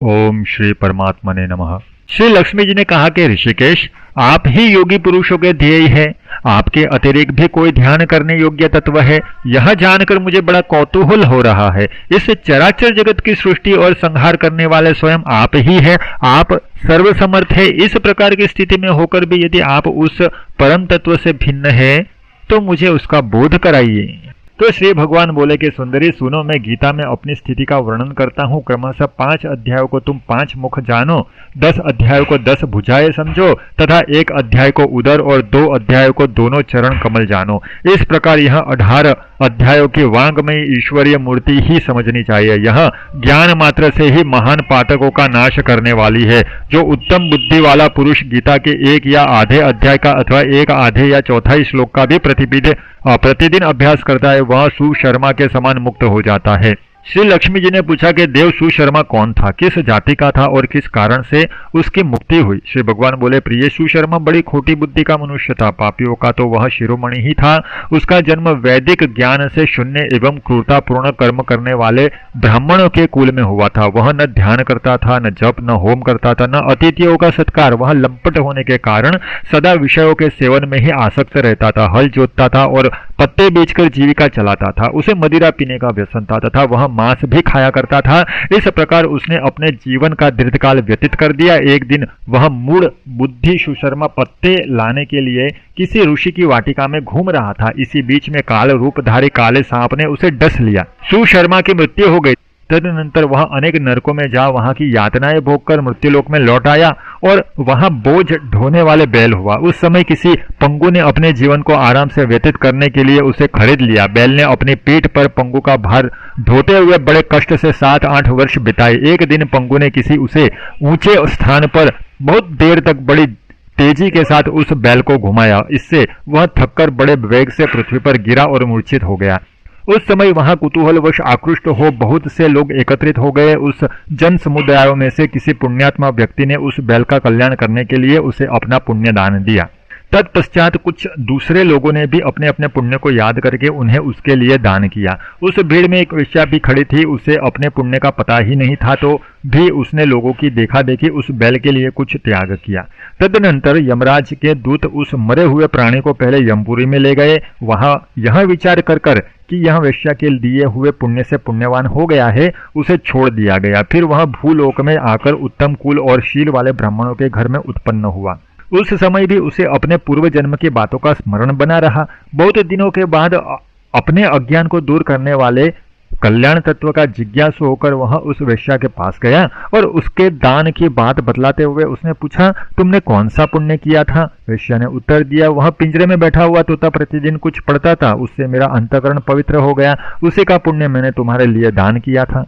ओम श्री परमात्मने नमः। श्री लक्ष्मी जी ने कहा कि ऋषिकेश, आप ही योगी पुरुषों के ध्येय है। आपके अतिरिक्त भी कोई ध्यान करने योग्य तत्व है, यह जानकर मुझे बड़ा कौतूहल हो रहा है। इस चराचर जगत की सृष्टि और संहार करने वाले स्वयं आप ही है। आप सर्वसमर्थ है। इस प्रकार की स्थिति में होकर भी यदि आप उस परम तत्व से भिन्न है तो मुझे उसका बोध कराइए। तो श्री भगवान बोले कि सुंदरी सुनो, मैं गीता में अपनी स्थिति का वर्णन करता हूँ। क्रमशः 5 अध्यायों को तुम 5 मुख जानो, 10 अध्यायों को 10 भुजाएं समझो तथा 1 अध्याय को उदर और 2 अध्यायों को दोनों चरण कमल जानो। इस प्रकार यह 18 अध्यायों की वांगमयी ईश्वरीय मूर्ति ही समझनी चाहिए। यह ज्ञान मात्र से ही महान पाठकों का नाश करने वाली है। जो उत्तम बुद्धि वाला पुरुष गीता के 1 या आधे अध्याय का अथवा 1 आधे या चौथाई श्लोक का भी प्रतिदिन अभ्यास करता है, वह सुशर्मा के समान मुक्त हो जाता है। श्री लक्ष्मी जी ने पूछा कि देव, सुशर्मा कौन था, किस जाति का था और किस कारण से उसकी मुक्ति हुई। श्री भगवान बोले, प्रिय, सुशर्मा बड़ी खोटी बुद्धि का मनुष्य था। पापियों का तो वह शिरोमणि ही था। उसका जन्म वैदिक ज्ञान से शून्य एवं क्रूरतापूर्ण कर्म करने वाले ब्राह्मणों के कुल में हुआ था। वह न ध्यान करता था, न जप, न होम करता था, न अतिथियों का सत्कार। वह लंपट होने के कारण सदा विषयों के सेवन में ही आसक्त रहता था। हल जोतता था और पत्ते बेचकर जीविका चलाता था। उसे मदिरा पीने का व्यसन था तथा वह मांस भी खाया करता था। इस प्रकार उसने अपने जीवन का दीर्घकाल व्यतीत कर दिया। एक दिन वह मूढ़ बुद्धि सुशर्मा पत्ते लाने के लिए किसी ऋषि की वाटिका में घूम रहा था। इसी बीच में काल रूपधारी काले सांप ने उसे डस लिया। सुशर्मा की मृत्यु हो गई। तदनंतर वह अनेक नरकों में जा वहां की यातनाएं भोगकर मृत्युलोक में लौट आया और वहां बोझ ढोने वाले बैल हुआ। उस समय किसी पंगु ने अपने जीवन को आराम से व्यतीत करने के लिए उसे खरीद लिया। बैल ने अपनी पीठ पर पंगु का भार ढोते हुए बड़े कष्ट से 7-8 वर्ष बिताए। एक दिन पंगु ने किसी उसे ऊंचे स्थान पर बहुत देर तक बड़ी तेजी के साथ उस बैल को घुमाया। इससे वह थककर बड़े वेग से पृथ्वी पर गिरा और मूर्छित हो गया। उस समय वहां कुतूहलवश आकृष्ट हो बहुत से लोग एकत्रित हो गए। उस जन समुदायों में से किसी पुण्यात्मा व्यक्ति ने उस बैल का कल्याण करने के लिए उसे अपना पुण्य दान दिया। तत्पश्चात कुछ दूसरे लोगों ने भी अपने अपने पुण्य को याद करके उन्हें उसके लिए दान किया। उस भीड़ में एक वेश्या भी खड़ी थी। उसे अपने पुण्य का पता ही नहीं था, तो भी उसने लोगों की देखा देखी उस बैल के लिए कुछ त्याग किया। तदनंतर यमराज के दूत उस मरे हुए प्राणी को पहले यमपुरी में ले गए। वहां यह विचार कर कि यह वेश्या के दिए हुए पुण्य से पुण्यवान हो गया है, उसे छोड़ दिया गया। फिर वह भूलोक में आकर उत्तम कुल और शील वाले ब्राह्मणों के घर में उत्पन्न हुआ। उस समय भी उसे अपने पूर्व जन्म की बातों का स्मरण बना रहा। बहुत दिनों के बाद अपने अज्ञान को दूर करने वाले कल्याण तत्व का जिज्ञासु होकर वह उस वेश्या के पास गया और उसके दान की बात बतलाते हुए उसने पूछा, तुमने कौन सा पुण्य किया था? वेश्या ने उत्तर दिया, वह पिंजरे में बैठा हुआ तोता प्रतिदिन कुछ पढ़ता था, उससे मेरा अंतःकरण पवित्र हो गया। उसी का पुण्य मैंने तुम्हारे लिए दान किया था।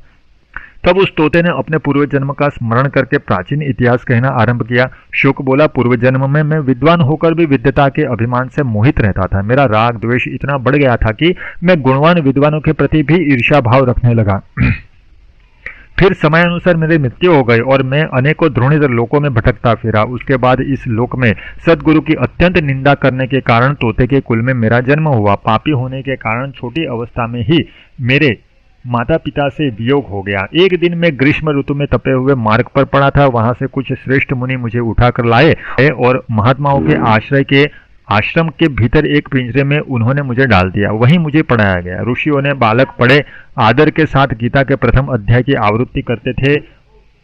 तब उस तोते ने अपने पूर्व जन्म का स्मरण करके प्राचीन इतिहास कहना आरंभ किया। शुक बोला, पूर्व जन्म में मैं विद्वान होकर भी विद्यता के अभिमान से मोहित रहता था। मेरा राग द्वेष इतना बढ़ गया था कि मैं गुणवान विद्वानों के प्रति भी ईर्ष्या भाव रखने लगा। फिर समयानुसार मेरी मृत्यु हो गई और मैं अनेकों द्रोणित लोकों में भटकता फिरा। उसके बाद इस लोक में सदगुरु की अत्यंत निंदा करने के कारण तोते के कुल में मेरा जन्म हुआ। पापी होने के कारण छोटी अवस्था में ही मेरे माता पिता से वियोग हो गया। एक दिन मैं ग्रीष्म ऋतु में तपे हुए मार्ग पर पड़ा था। वहां से कुछ श्रेष्ठ मुनि मुझे उठाकर लाए और महात्माओं के आश्रम के भीतर एक पिंजरे में उन्होंने मुझे डाल दिया। वहीं मुझे पढ़ाया गया। ऋषियों ने बालक पढ़े आदर के साथ गीता के प्रथम अध्याय की आवृत्ति करते थे।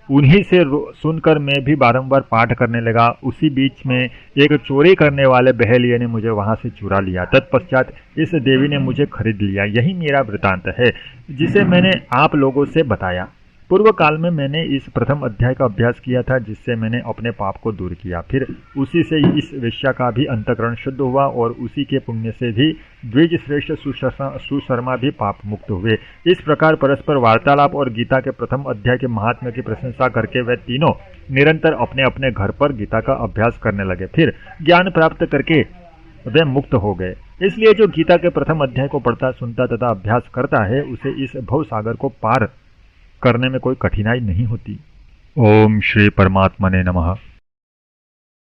उन्हीं से सुनकर मैं भी बारंबार पाठ करने लगा। उसी बीच में एक चोरी करने वाले बहेलिये ने मुझे वहां से चुरा लिया। तत्पश्चात इस देवी ने मुझे खरीद लिया। यही मेरा वृतांत है जिसे मैंने आप लोगों से बताया। पूर्व काल में मैंने इस प्रथम अध्याय का अभ्यास किया था, जिससे मैंने अपने पाप को दूर किया। फिर उसी से इस वेश्या का भी अंतःकरण शुद्ध हुआ और उसी के पुण्य से भी द्विज श्रेष्ठ सुशर्मा भी पाप मुक्त हुए। इस प्रकार परस्पर वार्तालाप और गीता के प्रथम अध्याय के महात्म्य की प्रशंसा करके वे तीनों निरंतर अपने अपने घर पर गीता का अभ्यास करने लगे। फिर ज्ञान प्राप्त करके वे मुक्त हो गए। इसलिए जो गीता के प्रथम अध्याय को पढ़ता, सुनता तथा अभ्यास करता है, उसे इस भव सागर को पार करने में कोई कठिनाई नहीं होती। ओम श्री परमात्मने नमः।